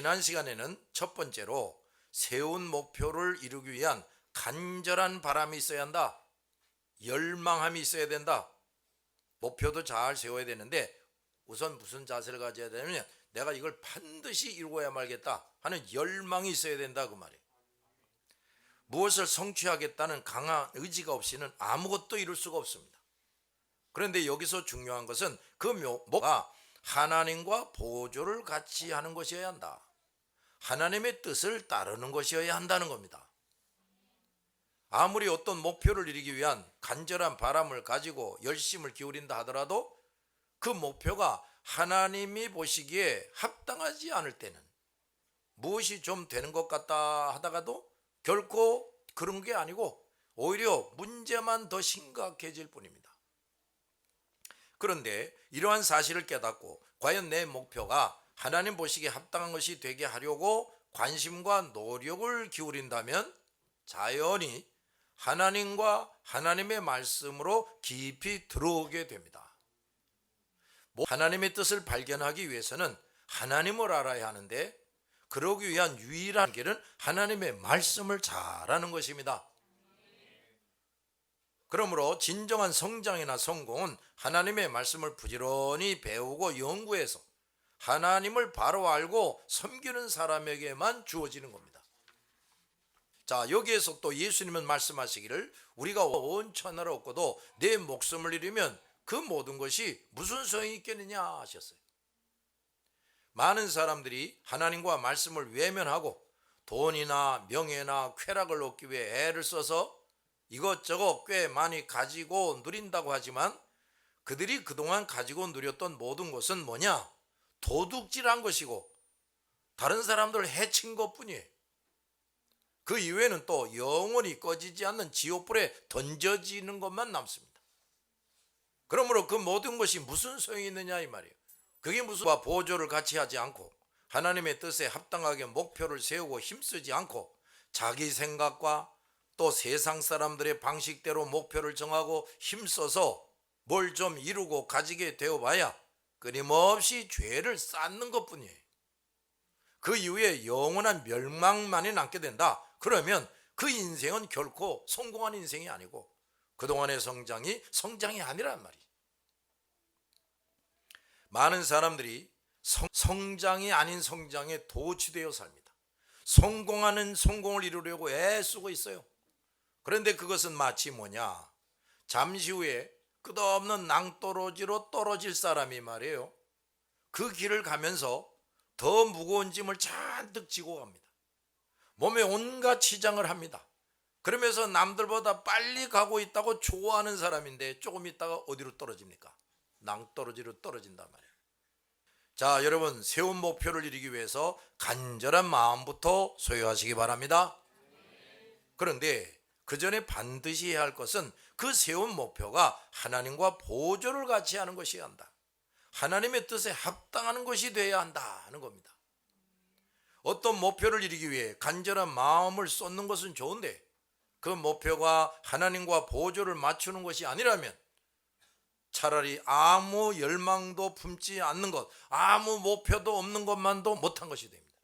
지난 시간에는 첫 번째로 세운 목표를 이루기 위한 간절한 바람이 있어야 한다. 열망함이 있어야 된다. 목표도 잘 세워야 되는데 우선 무슨 자세를 가져야 되냐면 내가 이걸 반드시 이루어야 말겠다 하는 열망이 있어야 된다 그 말이에요. 무엇을 성취하겠다는 강한 의지가 없이는 아무것도 이룰 수가 없습니다. 그런데 여기서 중요한 것은 그 목표가 하나님과 보조를 같이 하는 것이어야 한다. 하나님의 뜻을 따르는 것이어야 한다는 겁니다. 아무리 어떤 목표를 이루기 위한 간절한 바람을 가지고 열심을 기울인다 하더라도 그 목표가 하나님이 보시기에 합당하지 않을 때는 무엇이 좀 되는 것 같다 하다가도 결코 그런 게 아니고 오히려 문제만 더 심각해질 뿐입니다. 그런데 이러한 사실을 깨닫고 과연 내 목표가 하나님 보시기에 합당한 것이 되게 하려고 관심과 노력을 기울인다면 자연히 하나님과 하나님의 말씀으로 깊이 들어오게 됩니다. 하나님의 뜻을 발견하기 위해서는 하나님을 알아야 하는데 그러기 위한 유일한 길은 하나님의 말씀을 잘 아는 것입니다. 그러므로 진정한 성장이나 성공은 하나님의 말씀을 부지런히 배우고 연구해서 하나님을 바로 알고 섬기는 사람에게만 주어지는 겁니다. 자, 여기에서 또 예수님은 말씀하시기를 우리가 온 천하를 얻고도 내 목숨을 잃으면 그 모든 것이 무슨 소용이 있겠느냐 하셨어요. 많은 사람들이 하나님과 말씀을 외면하고 돈이나 명예나 쾌락을 얻기 위해 애를 써서 이것저것 꽤 많이 가지고 누린다고 하지만 그들이 그동안 가지고 누렸던 모든 것은 뭐냐? 도둑질한 것이고 다른 사람들을 해친 것뿐이에요. 그 이외에는 또 영원히 꺼지지 않는 지옥불에 던져지는 것만 남습니다. 그러므로 그 모든 것이 무슨 소용이 있느냐 이 말이에요. 그게 무슨 보조를 같이 하지 않고 하나님의 뜻에 합당하게 목표를 세우고 힘쓰지 않고 자기 생각과 또 세상 사람들의 방식대로 목표를 정하고 힘써서 뭘 좀 이루고 가지게 되어봐야 끊임없이 죄를 쌓는 것뿐이에요. 그 이후에 영원한 멸망만이 남게 된다. 그러면 그 인생은 결코 성공한 인생이 아니고 그동안의 성장이 아니란 말이에요. 많은 사람들이 성장이 아닌 성장에 도취되어 삽니다. 성공하는 성공을 이루려고 애쓰고 있어요. 그런데 그것은 마치 뭐냐? 잠시 후에 끝없는 낭떠러지로 떨어질 사람이 말이에요. 그 길을 가면서 더 무거운 짐을 잔뜩 지고 갑니다. 몸에 온갖 치장을 합니다. 그러면서 남들보다 빨리 가고 있다고 좋아하는 사람인데 조금 있다가 어디로 떨어집니까? 낭떠러지로 떨어진단 말이에요. 자, 여러분 세운 목표를 이루기 위해서 간절한 마음부터 소유하시기 바랍니다. 그런데 그 전에 반드시 해야 할 것은 그 세운 목표가 하나님과 보조를 같이 하는 것이어야 한다. 하나님의 뜻에 합당하는 것이 되어야 한다 하는 겁니다. 어떤 목표를 이루기 위해 간절한 마음을 쏟는 것은 좋은데 그 목표가 하나님과 보조를 맞추는 것이 아니라면 차라리 아무 열망도 품지 않는 것, 아무 목표도 없는 것만도 못한 것이 됩니다.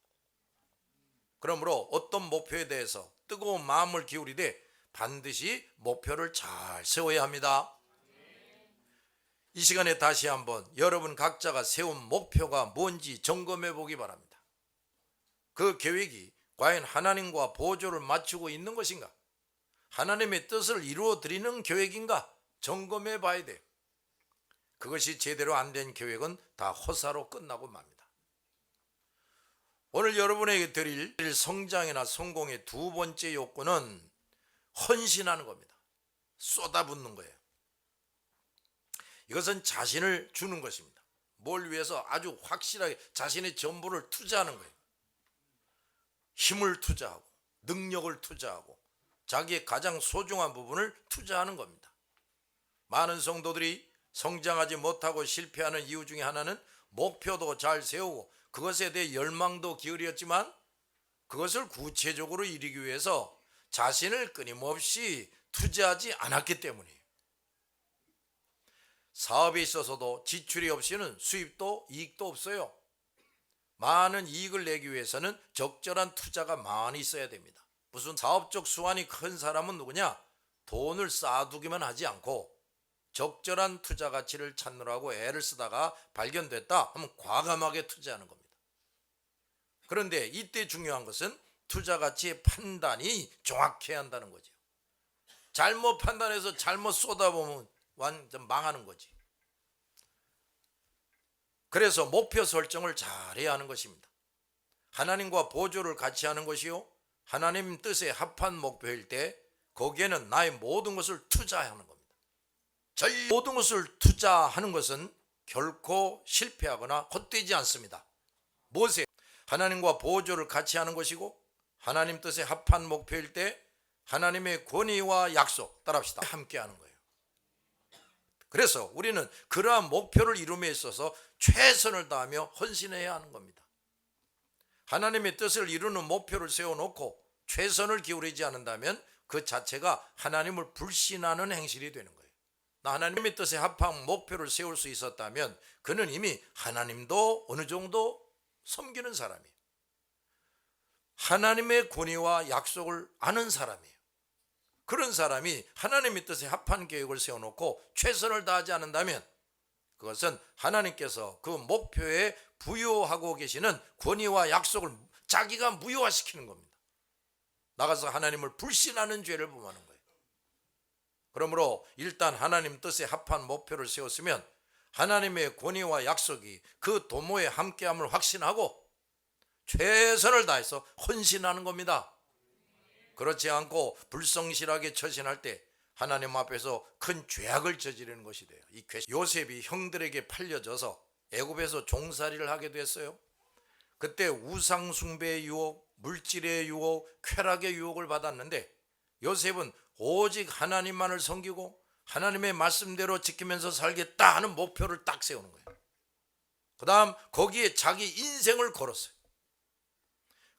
그러므로 어떤 목표에 대해서 뜨거운 마음을 기울이되 반드시 목표를 잘 세워야 합니다. 이 시간에 다시 한번 여러분 각자가 세운 목표가 뭔지 점검해 보기 바랍니다. 그 계획이 과연 하나님과 보조를 맞추고 있는 것인가? 하나님의 뜻을 이루어 드리는 계획인가? 점검해 봐야 돼요. 그것이 제대로 안 된 계획은 다 허사로 끝나고 맙니다. 오늘 여러분에게 드릴 성장이나 성공의 두 번째 욕구는 헌신하는 겁니다. 쏟아붓는 거예요. 이것은 자신을 주는 것입니다. 뭘 위해서 아주 확실하게 자신의 전부를 투자하는 거예요. 힘을 투자하고 능력을 투자하고 자기의 가장 소중한 부분을 투자하는 겁니다. 많은 성도들이 성장하지 못하고 실패하는 이유 중에 하나는 목표도 잘 세우고 그것에 대해 열망도 기울였지만 그것을 구체적으로 이루기 위해서 자신을 끊임없이 투자하지 않았기 때문이에요. 사업에 있어서도 지출이 없이는 수입도 이익도 없어요. 많은 이익을 내기 위해서는 적절한 투자가 많이 있어야 됩니다. 무슨 사업적 수완이 큰 사람은 누구냐? 돈을 쌓아두기만 하지 않고 적절한 투자 가치를 찾느라고 애를 쓰다가 발견됐다 하면 과감하게 투자하는 겁니다. 그런데 이때 중요한 것은 투자 가치의 판단이 정확해야 한다는 거죠. 잘못 판단해서 잘못 쏟아보면 완전 망하는 거지. 그래서 목표 설정을 잘해야 하는 것입니다. 하나님과 보조를 같이 하는 것이요, 하나님 뜻에 합한 목표일 때 거기에는 나의 모든 것을 투자하는 겁니다. 모든 것을 투자하는 것은 결코 실패하거나 헛되지 않습니다. 무엇에? 하나님과 보조를 같이 하는 것이고 하나님 뜻에 합한 목표일 때 하나님의 권위와 약속, 따라합시다, 함께 하는 거예요. 그래서 우리는 그러한 목표를 이룸에 있어서 최선을 다하며 헌신해야 하는 겁니다. 하나님의 뜻을 이루는 목표를 세워놓고 최선을 기울이지 않는다면 그 자체가 하나님을 불신하는 행실이 되는 거예요. 하나님의 뜻에 합한 목표를 세울 수 있었다면 그는 이미 하나님도 어느 정도 섬기는 사람이에요. 하나님의 권위와 약속을 아는 사람이에요. 그런 사람이 하나님의 뜻에 합한 계획을 세워놓고 최선을 다하지 않는다면 그것은 하나님께서 그 목표에 부여하고 계시는 권위와 약속을 자기가 무효화시키는 겁니다. 나가서 하나님을 불신하는 죄를 범하는 거예요. 그러므로 일단 하나님 뜻에 합한 목표를 세웠으면 하나님의 권위와 약속이 그 도모에 함께함을 확신하고 최선을 다해서 헌신하는 겁니다. 그렇지 않고 불성실하게 처신할 때 하나님 앞에서 큰 죄악을 저지르는 것이 돼요. 요셉이 형들에게 팔려져서 애굽에서 종살이를 하게 됐어요. 그때 우상 숭배의 유혹, 물질의 유혹, 쾌락의 유혹을 받았는데 요셉은 오직 하나님만을 섬기고 하나님의 말씀대로 지키면서 살겠다 하는 목표를 딱 세우는 거예요. 그 다음 거기에 자기 인생을 걸었어요.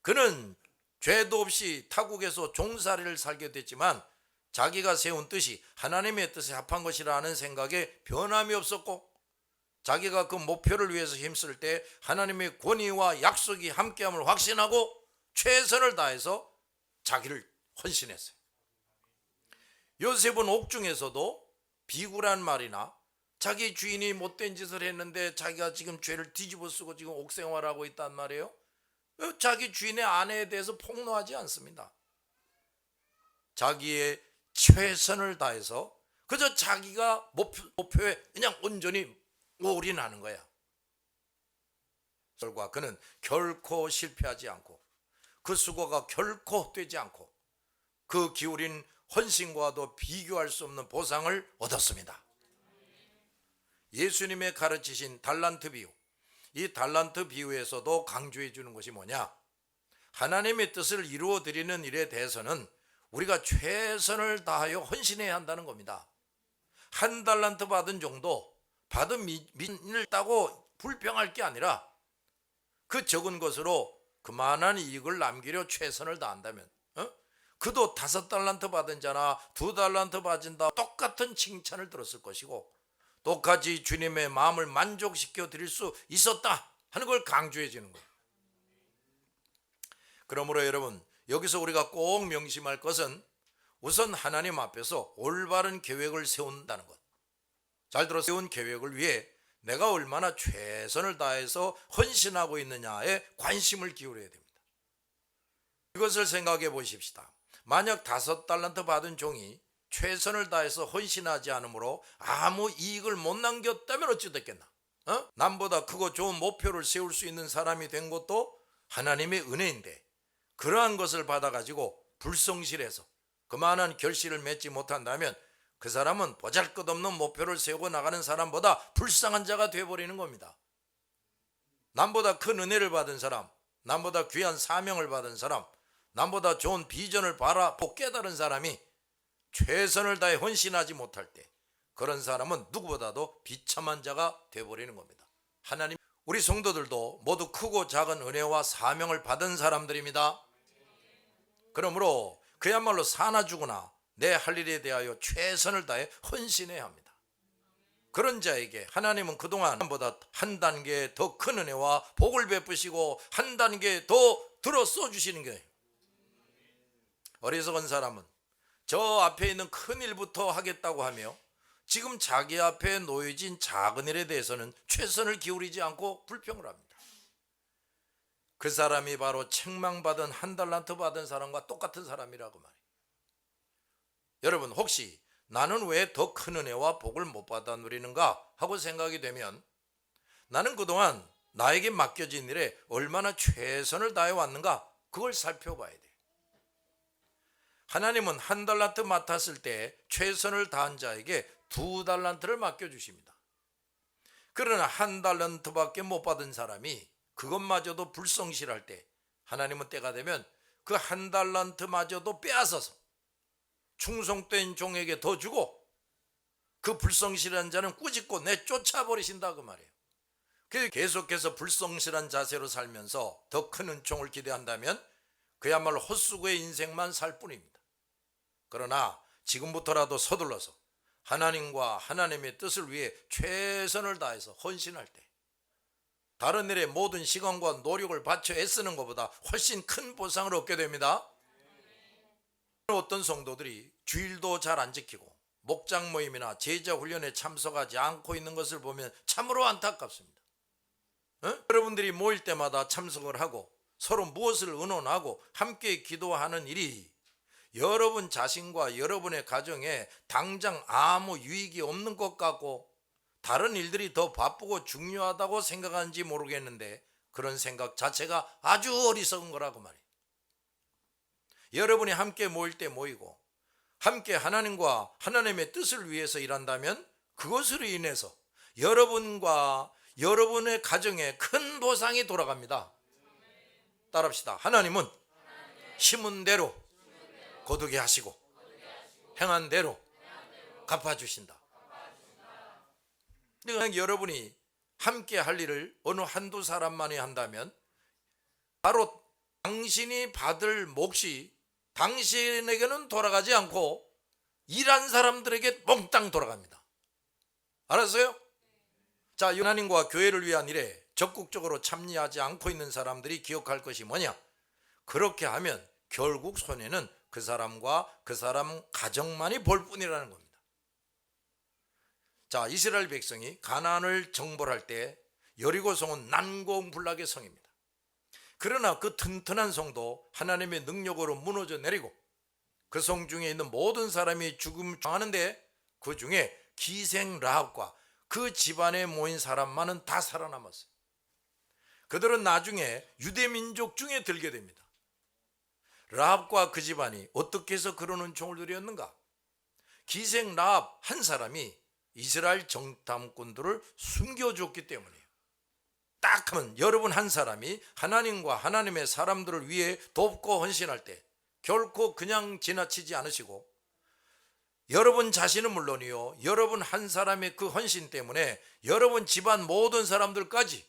그는 죄도 없이 타국에서 종살이를 살게 됐지만 자기가 세운 뜻이 하나님의 뜻에 합한 것이라는 생각에 변함이 없었고 자기가 그 목표를 위해서 힘쓸 때 하나님의 권위와 약속이 함께함을 확신하고 최선을 다해서 자기를 헌신했어요. 요셉은 옥중에서도 비굴한 말이나 자기 주인이 못된 짓을 했는데 자기가 지금 죄를 뒤집어 쓰고 지금 옥생활하고 있단 말이에요. 자기 주인의 아내에 대해서 폭로하지 않습니다. 자기의 최선을 다해서 그저 자기가 목표에 그냥 온전히 올인하는 거야. 결과 그는 결코 실패하지 않고 그 수고가 결코 헛되지 않고 그 기울인 헌신과도 비교할 수 없는 보상을 얻었습니다. 예수님의 가르치신 달란트 비유, 이 달란트 비유에서도 강조해 주는 것이 뭐냐? 하나님의 뜻을 이루어 드리는 일에 대해서는 우리가 최선을 다하여 헌신해야 한다는 겁니다. 한 달란트 받은 정도 받은 민을 따고 불평할 게 아니라 그 적은 것으로 그만한 이익을 남기려 최선을 다한다면 그도 5달란트 받은 자나 2달란트 받은다 똑같은 칭찬을 들었을 것이고 똑같이 주님의 마음을 만족시켜 드릴 수 있었다 하는 걸 강조해 주는 거예요. 그러므로 여러분 여기서 우리가 꼭 명심할 것은 우선 하나님 앞에서 올바른 계획을 세운다는 것. 잘 들어, 세운 계획을 위해 내가 얼마나 최선을 다해서 헌신하고 있느냐에 관심을 기울여야 됩니다. 이것을 생각해 보십시다. 만약 5달란트 받은 종이 최선을 다해서 헌신하지 않으므로 아무 이익을 못 남겼다면 어찌 됐겠나? 남보다 크고 좋은 목표를 세울 수 있는 사람이 된 것도 하나님의 은혜인데 그러한 것을 받아가지고 불성실해서 그만한 결실을 맺지 못한다면 그 사람은 보잘것없는 목표를 세우고 나가는 사람보다 불쌍한 자가 되어버리는 겁니다. 남보다 큰 은혜를 받은 사람, 남보다 귀한 사명을 받은 사람, 남보다 좋은 비전을 바라보고 깨달은 사람이 최선을 다해 헌신하지 못할 때 그런 사람은 누구보다도 비참한 자가 되어버리는 겁니다. 하나님, 우리 성도들도 모두 크고 작은 은혜와 사명을 받은 사람들입니다. 그러므로 그야말로 사나 죽으나 내 할 일에 대하여 최선을 다해 헌신해야 합니다. 그런 자에게 하나님은 그동안보다 한 단계 더 큰 은혜와 복을 베푸시고 한 단계 더 들어 쏘주시는 거예요. 어리석은 사람은 저 앞에 있는 큰 일부터 하겠다고 하며 지금 자기 앞에 놓여진 작은 일에 대해서는 최선을 기울이지 않고 불평을 합니다. 그 사람이 바로 책망받은 한 달란트 받은 사람과 똑같은 사람이라고 말해요. 여러분, 혹시 나는 왜 더 큰 은혜와 복을 못 받아 누리는가 하고 생각이 되면 나는 그동안 나에게 맡겨진 일에 얼마나 최선을 다해 왔는가, 그걸 살펴봐야 돼요. 하나님은 한 달란트 맡았을 때 최선을 다한 자에게 2달란트를 맡겨주십니다. 그러나 한 달란트밖에 못 받은 사람이 그것마저도 불성실할 때 하나님은 때가 되면 그 한 달란트마저도 빼앗아서 충성된 종에게 더 주고 그 불성실한 자는 꾸짖고 내쫓아버리신다 그 말이에요. 그래서 계속해서 불성실한 자세로 살면서 더 큰 은총을 기대한다면 그야말로 헛수고의 인생만 살 뿐입니다. 그러나 지금부터라도 서둘러서 하나님과 하나님의 뜻을 위해 최선을 다해서 헌신할 때 다른 일에 모든 시간과 노력을 바쳐 애쓰는 것보다 훨씬 큰 보상을 얻게 됩니다. 어떤 성도들이 주일도 잘 안 지키고 목장 모임이나 제자 훈련에 참석하지 않고 있는 것을 보면 참으로 안타깝습니다. 여러분들이 모일 때마다 참석을 하고 서로 무엇을 의논하고 함께 기도하는 일이 여러분 자신과 여러분의 가정에 당장 아무 유익이 없는 것 같고 다른 일들이 더 바쁘고 중요하다고 생각하는지 모르겠는데 그런 생각 자체가 아주 어리석은 거라고 말이에요. 여러분이 함께 모일 때 모이고 함께 하나님과 하나님의 뜻을 위해서 일한다면 그것으로 인해서 여러분과 여러분의 가정에 큰 보상이 돌아갑니다. 따라합시다. 하나님은 심은 대로 거두게 하시고 행한 대로 갚아주신다. 그러니까 여러분이 함께 할 일을 어느 한두 사람만이 한다면 바로 당신이 받을 몫이 당신에게는 돌아가지 않고 일한 사람들에게 몽땅 돌아갑니다. 알았어요? 자, 하나님과 교회를 위한 일에 적극적으로 참여하지 않고 있는 사람들이 기억할 것이 뭐냐? 그렇게 하면 결국 손해는 그 사람과 그 사람 가정만이 볼 뿐이라는 겁니다. 자, 이스라엘 백성이 가나안을 정벌할 때 여리고성은 난공불락의 성입니다. 그러나 그 튼튼한 성도 하나님의 능력으로 무너져 내리고 그 성 중에 있는 모든 사람이 죽음을 당하는데 그 중에 기생 라합과 그 집안에 모인 사람만은 다 살아남았어요. 그들은 나중에 유대민족 중에 들게 됩니다. 라합과 그 집안이 어떻게 해서 그런 은총을 누렸는가? 기생 라합 한 사람이 이스라엘 정탐꾼들을 숨겨줬기 때문이에요. 딱 하면 여러분 한 사람이 하나님과 하나님의 사람들을 위해 돕고 헌신할 때 결코 그냥 지나치지 않으시고 여러분 자신은 물론이요, 여러분 한 사람의 그 헌신 때문에 여러분 집안 모든 사람들까지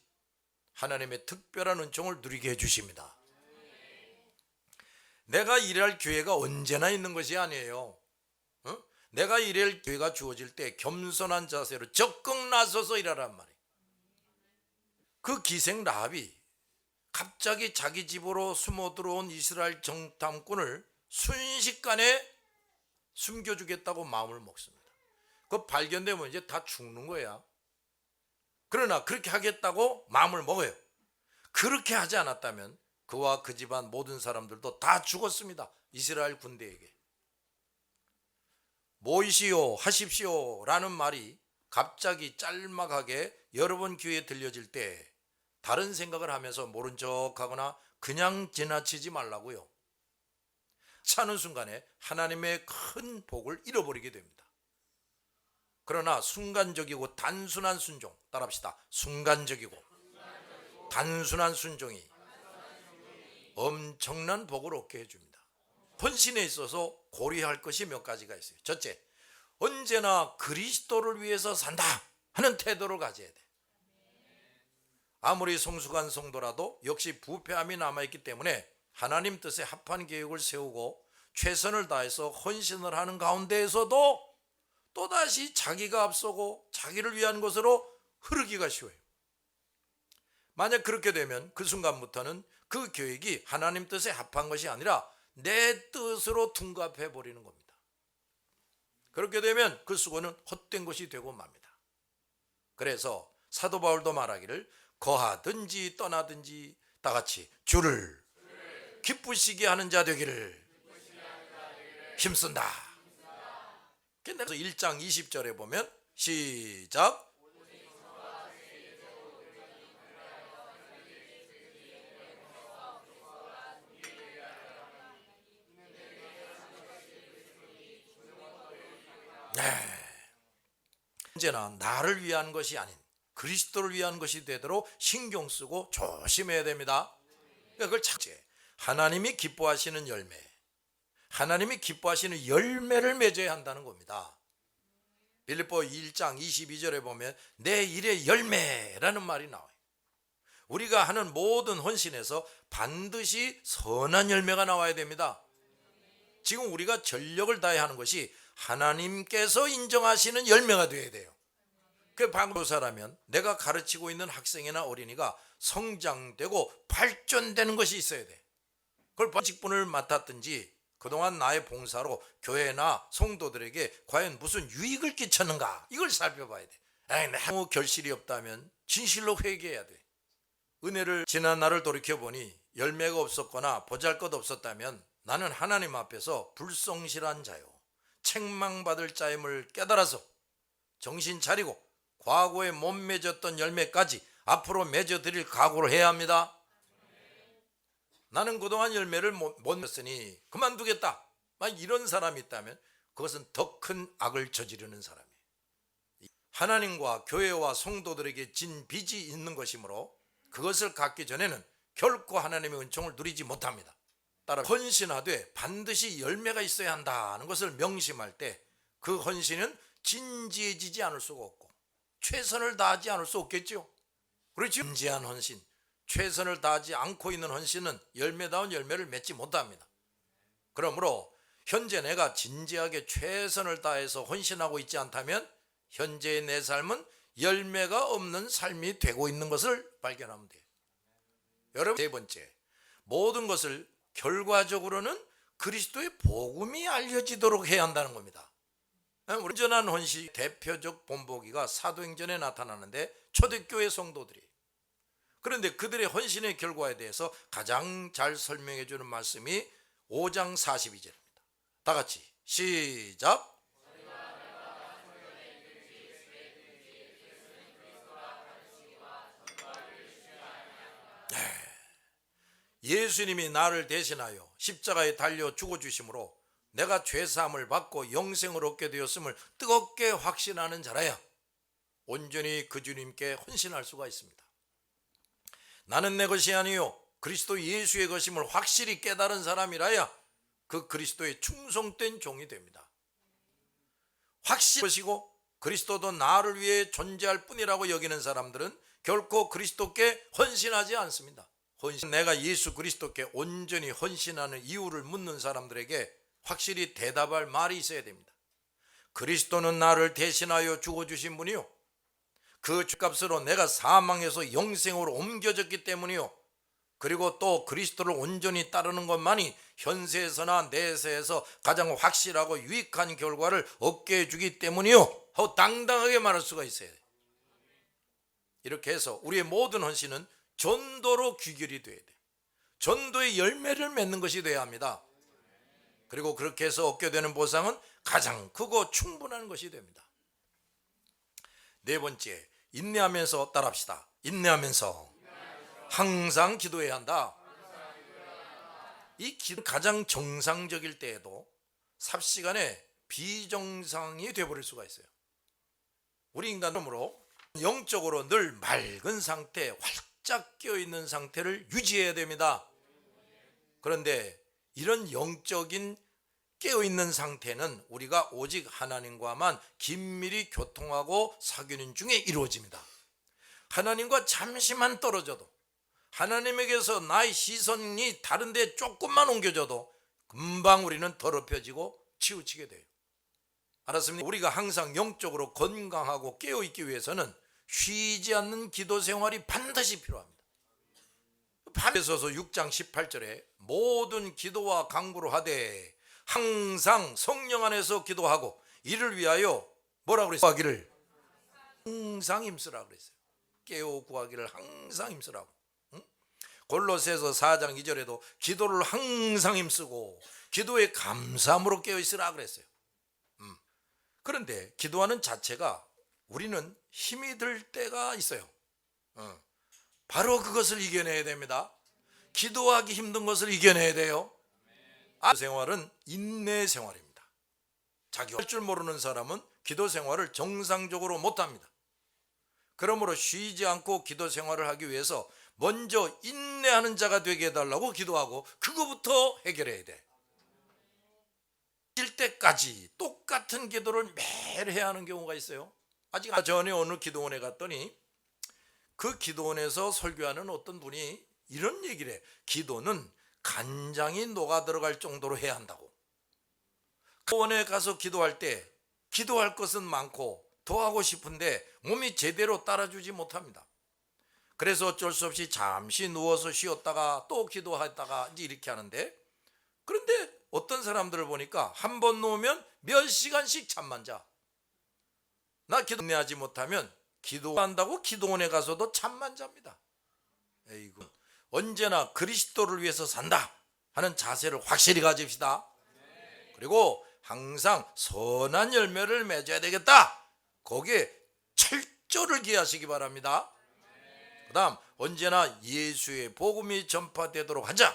하나님의 특별한 은총을 누리게 해주십니다. 내가 일할 기회가 언제나 있는 것이 아니에요. 내가 일할 기회가 주어질 때 겸손한 자세로 적극 나서서 일하란 말이에요. 그 기생 라합이 갑자기 자기 집으로 숨어 들어온 이스라엘 정탐꾼을 순식간에 숨겨주겠다고 마음을 먹습니다. 그 발견되면 이제 다 죽는 거야. 그러나 그렇게 하겠다고 마음을 먹어요. 그렇게 하지 않았다면 그와 그 집안 모든 사람들도 다 죽었습니다. 이스라엘 군대에게. 모이시오 하십시오 라는 말이 갑자기 짤막하게 여러 번 귀에 들려질 때 다른 생각을 하면서 모른 척하거나 그냥 지나치지 말라고요. 차는 순간에 하나님의 큰 복을 잃어버리게 됩니다. 그러나 순간적이고 단순한 순종, 따라합시다. 순간적이고 단순한 순종이 엄청난 복을 얻게 해줍니다. 헌신에 있어서 고려할 것이 몇 가지가 있어요. 첫째, 언제나 그리스도를 위해서 산다 하는 태도를 가져야 돼. 아무리 성숙한 성도라도 역시 부패함이 남아있기 때문에 하나님 뜻에 합한 계획을 세우고 최선을 다해서 헌신을 하는 가운데에서도 또다시 자기가 앞서고 자기를 위한 것으로 흐르기가 쉬워요. 만약 그렇게 되면 그 순간부터는 그 계획이 하나님 뜻에 합한 것이 아니라 내 뜻으로 둔갑해 버리는 겁니다. 그렇게 되면 그 수고는 헛된 것이 되고 맙니다. 그래서 사도 바울도 말하기를 거하든지 떠나든지 다 같이 주를 기쁘시게 하는 자 되기를 힘쓴다. 그래서 1장 20절에 보면 시작. 언제나 나를 위한 것이 아닌 그리스도를 위한 것이 되도록 신경 쓰고 조심해야 됩니다. 그걸 찾지. 하나님이 기뻐하시는 열매, 하나님이 기뻐하시는 열매를 맺어야 한다는 겁니다. 빌립보 1장 22절에 보면 내 일의 열매라는 말이 나와요. 우리가 하는 모든 헌신에서 반드시 선한 열매가 나와야 됩니다. 지금 우리가 전력을 다해야 하는 것이 하나님께서 인정하시는 열매가 되어야 돼요. 그 방도사라면 내가 가르치고 있는 학생이나 어린이가 성장되고 발전되는 것이 있어야 돼. 그걸 직분을 맡았든지 그동안 나의 봉사로 교회나 성도들에게 과연 무슨 유익을 끼쳤는가, 이걸 살펴봐야 돼. 아무 결실이 없다면 진실로 회개해야 돼. 은혜를 지난 날을 돌이켜보니 열매가 없었거나 보잘것없었다면 나는 하나님 앞에서 불성실한 자요 책망받을 자임을 깨달아서 정신 차리고 과거에 못 맺었던 열매까지 앞으로 맺어드릴 각오를 해야 합니다. 나는 그동안 열매를 못 맺었으니 그만두겠다, 이런 사람이 있다면 그것은 더 큰 악을 저지르는 사람이에요. 하나님과 교회와 성도들에게 진 빚이 있는 것이므로 그것을 갚기 전에는 결코 하나님의 은총을 누리지 못합니다. 따라 헌신하되 반드시 열매가 있어야 한다는 것을 명심할 때 그 헌신은 진지해지지 않을 수가 없고 최선을 다하지 않을 수 없겠죠. 그렇죠. 진지한 헌신, 최선을 다하지 않고 있는 헌신은 열매다운 열매를 맺지 못합니다. 그러므로 현재 내가 진지하게 최선을 다해서 헌신하고 있지 않다면 현재의 내 삶은 열매가 없는 삶이 되고 있는 것을 발견하면 돼요. 여러분, 세 번째, 모든 것을 결과적으로는 그리스도의 복음이 알려지도록 해야 한다는 겁니다. 온전한 헌신 대표적 본보기가 사도행전에 나타나는데 초대교회 성도들이, 그런데 그들의 헌신의 결과에 대해서 가장 잘 설명해 주는 말씀이 5장 42절입니다. 다 같이 시작. 예수님이 나를 대신하여 십자가에 달려 죽어주심으로 내가 죄사함을 받고 영생을 얻게 되었음을 뜨겁게 확신하는 자라야 온전히 그 주님께 헌신할 수가 있습니다. 나는 내 것이 아니요 그리스도 예수의 것임을 확실히 깨달은 사람이라야 그 그리스도의 충성된 종이 됩니다. 확실히 것이고 그리스도도 나를 위해 존재할 뿐이라고 여기는 사람들은 결코 그리스도께 헌신하지 않습니다. 내가 예수 그리스도께 온전히 헌신하는 이유를 묻는 사람들에게 확실히 대답할 말이 있어야 됩니다. 그리스도는 나를 대신하여 죽어주신 분이요 그 죄값으로 내가 사망에서 영생으로 옮겨졌기 때문이요 그리고 또 그리스도를 온전히 따르는 것만이 현세에서나 내세에서 가장 확실하고 유익한 결과를 얻게 해주기 때문이요 하고 당당하게 말할 수가 있어야 돼요. 이렇게 해서 우리의 모든 헌신은 전도로 귀결이 돼야 돼. 전도의 열매를 맺는 것이 돼야 합니다. 그리고 그렇게 해서 얻게 되는 보상은 가장 크고 충분한 것이 됩니다. 네 번째, 인내하면서 따라합시다. 인내하면서 항상 기도해야 한다. 이 기도 가장 정상적일 때에도 삽시간에 비정상이 되어버릴 수가 있어요. 우리 인간으로 영적으로 늘 맑은 상태, 활짝 깨어있는 상태를 유지해야 됩니다. 그런데 이런 영적인 깨어있는 상태는 우리가 오직 하나님과만 긴밀히 교통하고 사귀는 중에 이루어집니다. 하나님과 잠시만 떨어져도, 하나님에게서 나의 시선이 다른 데 조금만 옮겨져도 금방 우리는 더럽혀지고 치우치게 돼요. 알았습니까? 우리가 항상 영적으로 건강하고 깨어있기 위해서는 쉬지 않는 기도 생활이 반드시 필요합니다. 에베소서 6장 18절에 모든 기도와 간구로 하되 항상 성령 안에서 기도하고 이를 위하여 뭐라고 그랬어요? 구하기를 항상 힘쓰라고 그랬어요. 깨어 구하기를 항상 힘쓰라고. 골로새서 4장 2절에도 기도를 항상 힘쓰고 기도에 감사함으로 깨어 있으라 그랬어요. 그런데 기도하는 자체가 우리는 힘이 들 때가 있어요. 바로 그것을 이겨내야 됩니다. 기도하기 힘든 것을 이겨내야 돼요. 생활은 인내 생활입니다. 자기 할 줄 모르는 사람은 기도 생활을 정상적으로 못합니다. 그러므로 쉬지 않고 기도 생활을 하기 위해서 먼저 인내하는 자가 되게 해달라고 기도하고 그거부터 해결해야 돼. 일 때까지 똑같은 기도를 매일 해야 하는 경우가 있어요. 아직 전에 어느 기도원에 갔더니 그 기도원에서 설교하는 어떤 분이 이런 얘기를 해. 기도는 간장이 녹아 들어갈 정도로 해야 한다고. 기도원에 가서 기도할 때 기도할 것은 많고 더 하고 싶은데 몸이 제대로 따라주지 못합니다. 그래서 어쩔 수 없이 잠시 누워서 쉬었다가 또 기도하다가 이제 이렇게 하는데, 그런데 어떤 사람들을 보니까 한 번 누우면 몇 시간씩 잠만 자. 나 기도하지 못하면 기도한다고 기도원에 가서도 잠만 잡니다. 에이구, 언제나 그리스도를 위해서 산다 하는 자세를 확실히 가집시다. 그리고 항상 선한 열매를 맺어야 되겠다. 거기에 철저를 기하시기 바랍니다. 그 다음 언제나 예수의 복음이 전파되도록 하자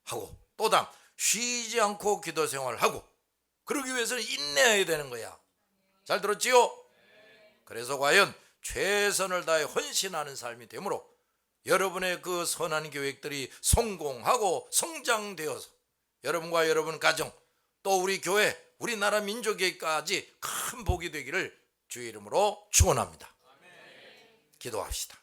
하고, 또 다음 쉬지 않고 기도 생활을 하고, 그러기 위해서는 인내해야 되는 거야. 잘 들었지요? 그래서 과연 최선을 다해 헌신하는 삶이 되므로 여러분의 그 선한 계획들이 성공하고 성장되어서 여러분과 여러분 가정, 또 우리 교회, 우리나라 민족에까지 큰 복이 되기를 주의 이름으로 축원합니다. 기도합시다.